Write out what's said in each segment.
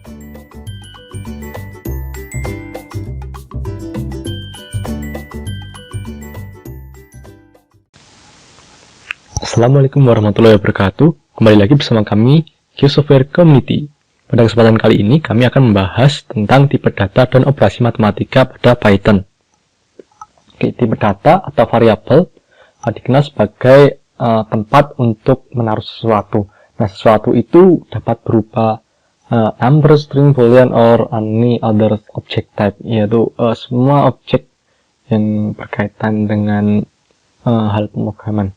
Assalamualaikum warahmatullahi wabarakatuh. Kembali lagi bersama kami, Q-Software Community. Pada kesempatan kali ini, kami akan membahas tentang tipe data dan operasi matematika pada Python. Oke, tipe data atau variabel dikenal sebagai tempat untuk menaruh sesuatu. Nah, sesuatu itu dapat berupa number, string, boolean, or any other object type, yaitu semua objek yang berkaitan dengan hal pemrograman.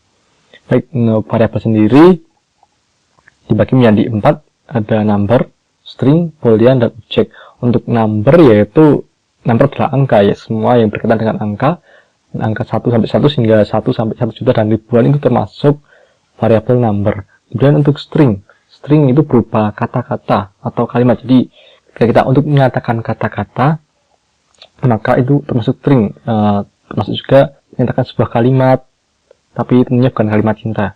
Baik, variabel sendiri dibagi menjadi 4, ada number, string, boolean, dan objek. Untuk number yaitu number adalah angka ya, semua yang berkaitan dengan angka 1 sampai 1 hingga 1 sampai 1 juta dan ribuan itu termasuk variabel number. Kemudian untuk string itu berupa kata-kata atau kalimat. Jadi kita untuk menyatakan kata-kata maka itu termasuk string, termasuk juga menyatakan sebuah kalimat, tapi tentunya bukan kalimat cinta.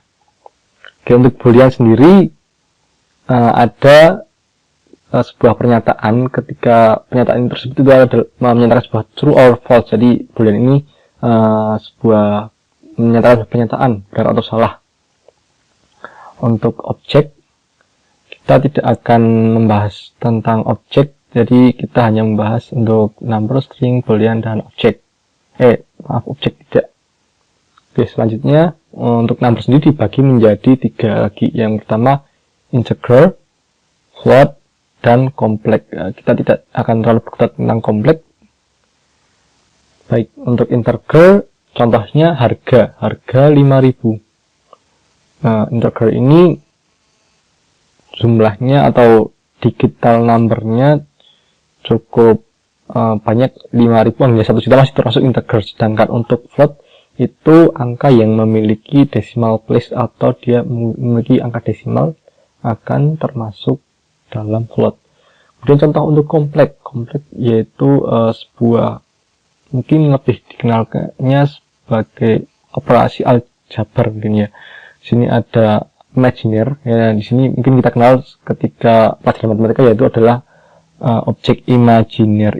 Oke, untuk boolean sendiri ada sebuah pernyataan ketika pernyataan tersebut itu adalah menyatakan sebuah true or false. Jadi boolean ini sebuah menyatakan pernyataan benar atau salah. Untuk objek kita tidak akan membahas tentang objek, jadi kita hanya membahas untuk number, string, boolean, dan objek. Objek tidak. Oke, selanjutnya untuk number sendiri dibagi menjadi 3 lagi. Yang pertama integer, float, dan kompleks. Kita tidak akan terlalu berkutat tentang kompleks. Baik, untuk integer contohnya harga 5.000. Nah, integer ini jumlahnya atau digital numbernya cukup banyak, 5.000 hingga 1 juta masih termasuk integer. Sedangkan untuk float itu angka yang memiliki decimal place atau dia memiliki angka desimal akan termasuk dalam float. Kemudian contoh untuk kompleks yaitu sebuah mungkin lebih dikenalnya sebagai operasi aljabar mungkin ya. Di sini ada imaginer ya, di sini mungkin kita kenal ketika pelajaran matematika yaitu adalah objek imajiner.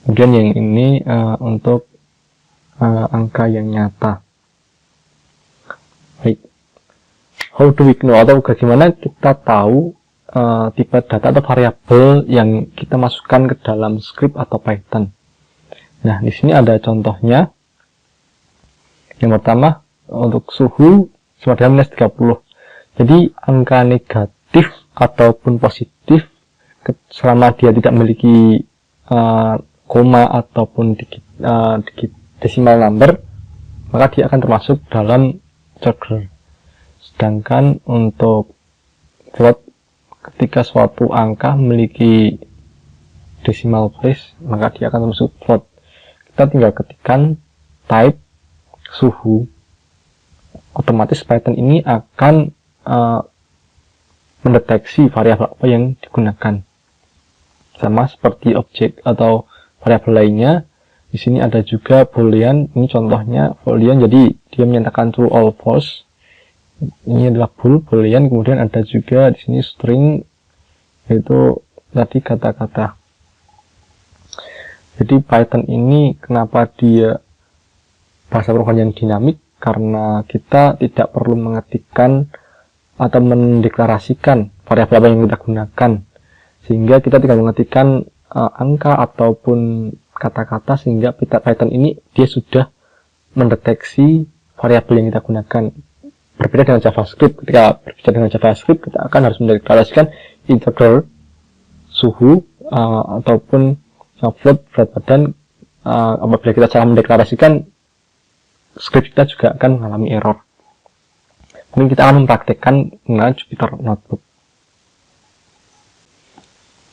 Kemudian yang ini untuk angka yang nyata. Baik, how do we know atau bagaimana kita tahu tipe data atau variabel yang kita masukkan ke dalam script atau Python? Nah, di sini ada contohnya. Yang pertama untuk suhu sama dengan minus 30. Jadi angka negatif ataupun positif selama dia tidak memiliki koma ataupun decimal number, maka dia akan termasuk dalam integer. Sedangkan untuk float, ketika suatu angka memiliki decimal place, maka dia akan termasuk float. Kita tinggal ketikkan type suhu, otomatis Python ini akan mendeteksi variabel apa yang digunakan. Sama seperti objek atau variabel lainnya. Di sini ada juga boolean. Ini contohnya boolean, jadi dia menyatakan true or false. Ini adalah boolean. Kemudian ada juga di sini string, yaitu tadi kata-kata. Jadi Python ini kenapa dia bahasa pemrograman yang dinamik? Karena kita tidak perlu mengetikkan atau mendeklarasikan variabel apa yang kita gunakan, sehingga kita tinggal mengetikkan angka ataupun kata-kata, sehingga Python ini dia sudah mendeteksi variabel yang kita gunakan. Berbeda dengan JavaScript. Ketika berbicara dengan JavaScript, kita akan harus mendeklarasikan integer, suhu, ataupun float, berat badan. Apabila kita salah mendeklarasikan, script kita juga akan mengalami error. Mungkin kita akan mempraktekkan menggunakan Jupyter Notebook.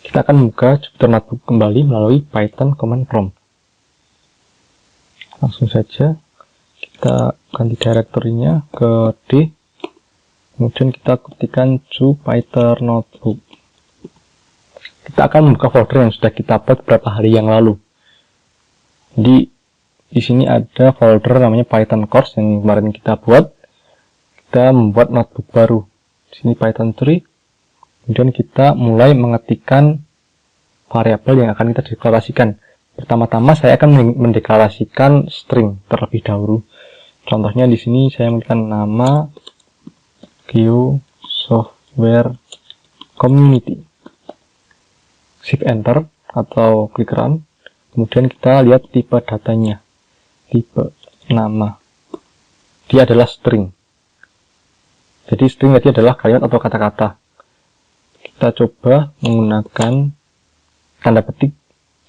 Kita akan membuka Jupyter Notebook kembali melalui Python command prompt. Langsung saja kita ganti direktorinya ke D, kemudian kita ketikkan Jupyter Notebook. Kita akan membuka folder yang sudah kita buat beberapa hari yang lalu. Jadi di sini ada folder namanya Python course yang kemarin kita buat. Kita membuat notebook baru. Di sini Python 3, Kemudian kita mulai mengetikkan variabel yang akan kita deklarasikan. Pertama-tama saya akan mendeklarasikan string terlebih dahulu. Contohnya di sini saya memberikan nama Geosoftware Community. Shift Enter atau klik run. Kemudian kita lihat tipe datanya, tipe nama. Dia adalah string. Jadi string tadi adalah kalimat atau kata-kata. Kita coba menggunakan tanda petik,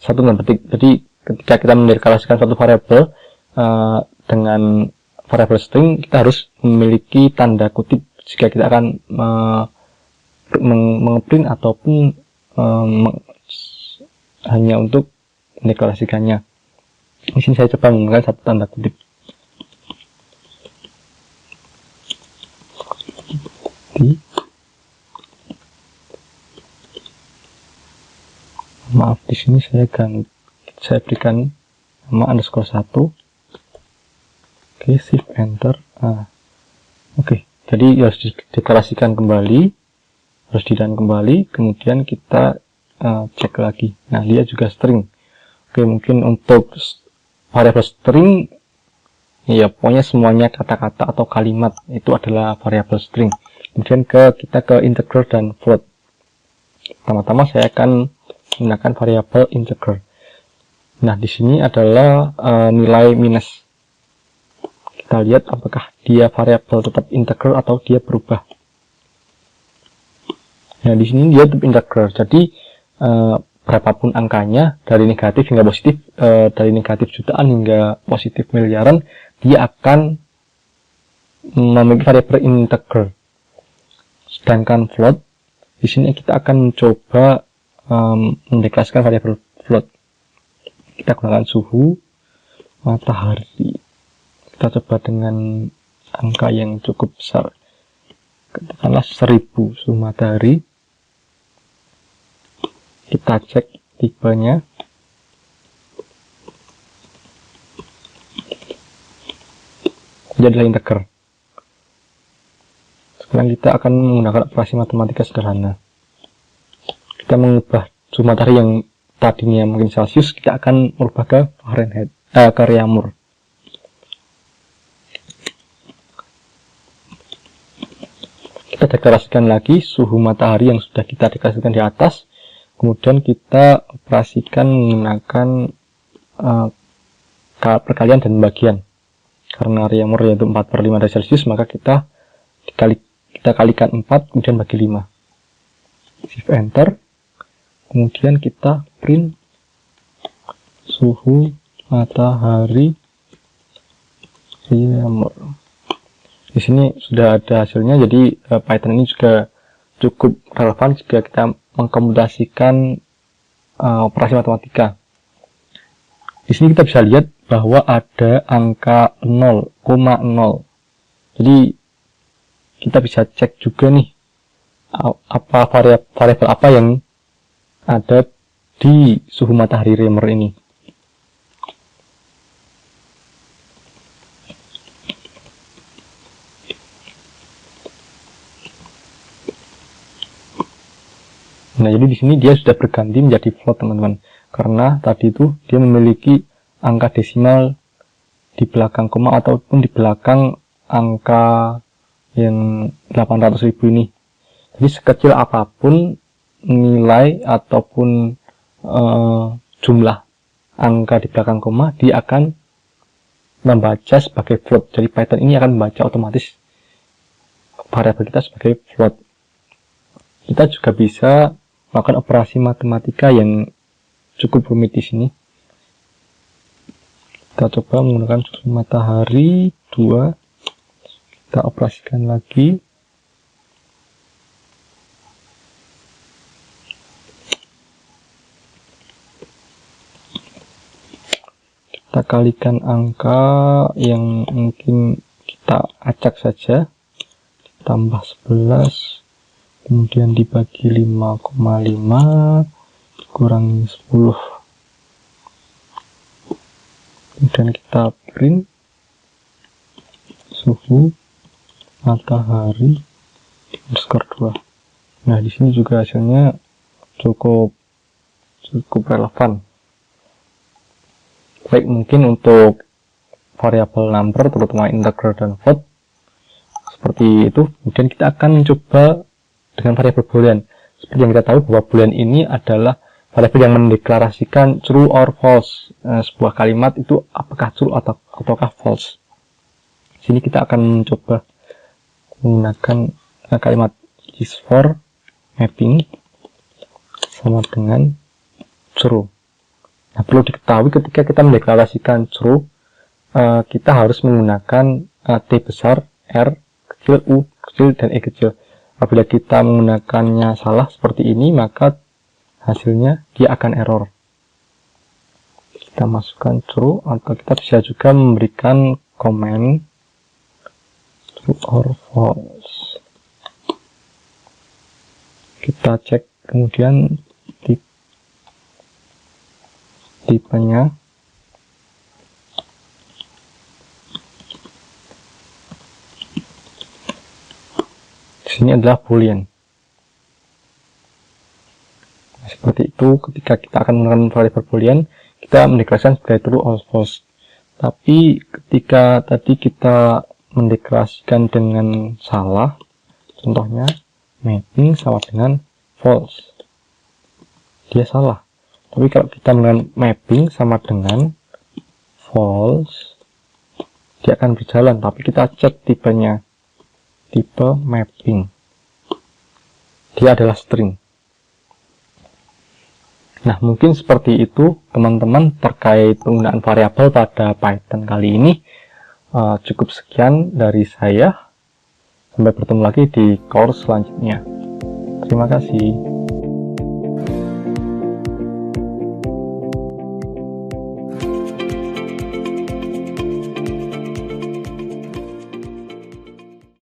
satu tanda petik. Jadi ketika kita mendeklarasikan suatu variabel dengan variabel string, kita harus memiliki tanda kutip jika kita akan mengeprint ataupun hanya untuk mendeklarasikannya. Di sini saya coba menggunakan satu tanda kutip. Maaf, di sini saya berikan nama underscore 1. Oke, shift enter. Oke, jadi harus dideklarasikan kembali, harus di-run kembali, kemudian kita cek lagi. Nah, dia juga string. Oke, mungkin untuk variabel string, ya pokoknya semuanya kata-kata atau kalimat itu adalah variabel string. Kemudian kita ke integer dan float. Pertama-tama saya akan menggunakan variabel integer. Nah, di sini adalah nilai minus. Kita lihat apakah dia variabel tetap integer atau dia berubah. Nah, di sini dia tetap integer. Jadi berapapun angkanya, dari negatif hingga positif, dari negatif jutaan hingga positif miliaran, dia akan memiliki variabel integer. Sedangkan float, di sini kita akan mencoba mendeklarasikan variabel float. Kita gunakan suhu matahari. Kita coba dengan angka yang cukup besar. Katakanlah 1000 suhu matahari. Kita cek tipenya. Dia adalah integer. Sekarang kita akan menggunakan operasi matematika sederhana. Kita mengubah suhu matahari yang tadinya mungkin Celsius, kita akan merubah ke Fahrenheit, ke Reaumur. Kita deklarasikan lagi suhu matahari yang sudah kita deklarasikan di atas. Kemudian kita operasikan menggunakan perkalian dan pembagian. Karena Reaumur yaitu 4/5 derajat Celsius, maka kita kalikan 4, kemudian bagi 5. Shift enter. Kemudian kita print suhu matahari Reaumur. Di sini sudah ada hasilnya, jadi Python ini juga cukup relevan jika kita mengkomputasikan operasi matematika. Di sini kita bisa lihat bahwa ada angka 0,0. Jadi kita bisa cek juga nih apa variabel apa yang ada di suhu matahari Reaumur ini. Nah, jadi di sini dia sudah berganti menjadi float, teman-teman. Karena tadi itu dia memiliki angka desimal di belakang koma ataupun di belakang angka yang 800.000 ini. Jadi sekecil apapun nilai ataupun jumlah angka di belakang koma, dia akan membaca sebagai float. Jadi Python ini akan membaca otomatis variabel kita sebagai float. Kita juga bisa melakukan operasi matematika yang cukup rumit di sini. Kita coba menggunakan suhu matahari 2. Kita operasikan lagi. Kita kalikan angka yang mungkin kita acak saja. Tambah 11. Kemudian dibagi 5,5 kurangi 10. Kemudian kita print suhu matahari underscore 2. Nah, di sini juga hasilnya cukup relevan. Baik, mungkin untuk variabel number, terutama integer dan float, seperti itu. Kemudian kita akan mencoba dengan variabel boolean. Seperti yang kita tahu bahwa boolean ini adalah variabel yang mendeklarasikan true or false. Sebuah kalimat itu apakah true ataukah false. Di sini kita akan mencoba menggunakan kalimat is for mapping sama dengan true. Nah, perlu diketahui ketika kita mendeklarasikan true, kita harus menggunakan T besar, R kecil, U kecil, dan E kecil. Apabila kita menggunakannya salah seperti ini, maka hasilnya dia akan error. Kita masukkan true, atau kita bisa juga memberikan comment true or false. Kita cek kemudian tipenya. Di sini adalah boolean. Nah, seperti itu, ketika kita akan menggunakan variabel boolean, kita mendeklarasikan sebagai true or false. Tapi ketika tadi kita mendeklarasikan dengan salah, contohnya mapping sama dengan false, dia salah. Tapi kalau kita menggunakan mapping sama dengan false, dia akan berjalan. Tapi kita cek tipenya, tipe mapping, dia adalah string. Nah, mungkin seperti itu teman-teman terkait penggunaan variabel pada Python kali ini. Cukup sekian dari saya. Sampai bertemu lagi di course selanjutnya. Terima kasih.